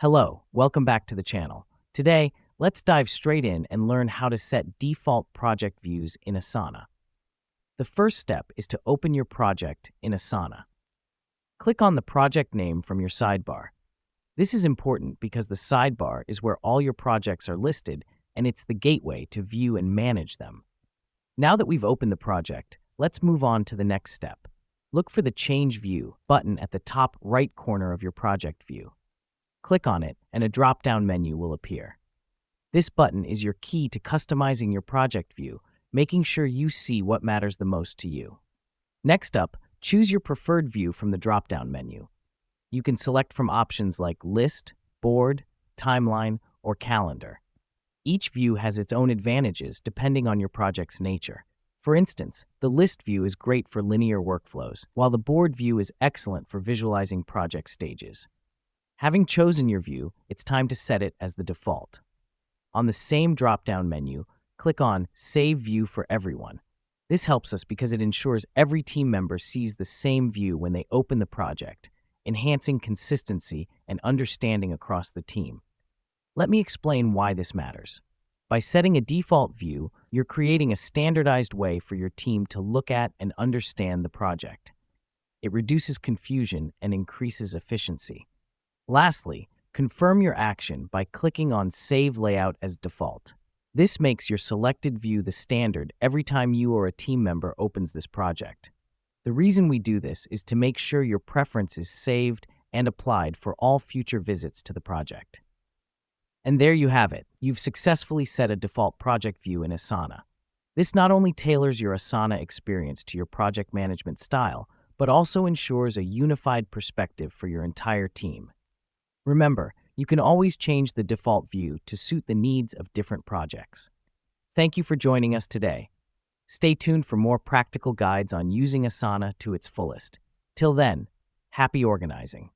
Hello, welcome back to the channel. Today, let's dive straight in and learn how to set default project views in Asana. The first step is to open your project in Asana. Click on the project name from your sidebar. This is important because the sidebar is where all your projects are listed and it's the gateway to view and manage them. Now that we've opened the project, let's move on to the next step. Look for the Change View button at the top right corner of your project view. Click on it and a drop-down menu will appear. This button is your key to customizing your project view, making sure you see what matters the most to you. Next up, choose your preferred view from the drop-down menu. You can select from options like List, Board, Timeline, or Calendar. Each view has its own advantages depending on your project's nature. For instance, the List view is great for linear workflows, while the Board view is excellent for visualizing project stages. Having chosen your view, it's time to set it as the default. On the same drop-down menu, click on Save View for Everyone. This helps us because it ensures every team member sees the same view when they open the project, enhancing consistency and understanding across the team. Let me explain why this matters. By setting a default view, you're creating a standardized way for your team to look at and understand the project. It reduces confusion and increases efficiency. Lastly, confirm your action by clicking on Save Layout as Default. This makes your selected view the standard every time you or a team member opens this project. The reason we do this is to make sure your preference is saved and applied for all future visits to the project. And there you have it. You've successfully set a default project view in Asana. This not only tailors your Asana experience to your project management style, but also ensures a unified perspective for your entire team. Remember, you can always change the default view to suit the needs of different projects. Thank you for joining us today. Stay tuned for more practical guides on using Asana to its fullest. Till then, happy organizing.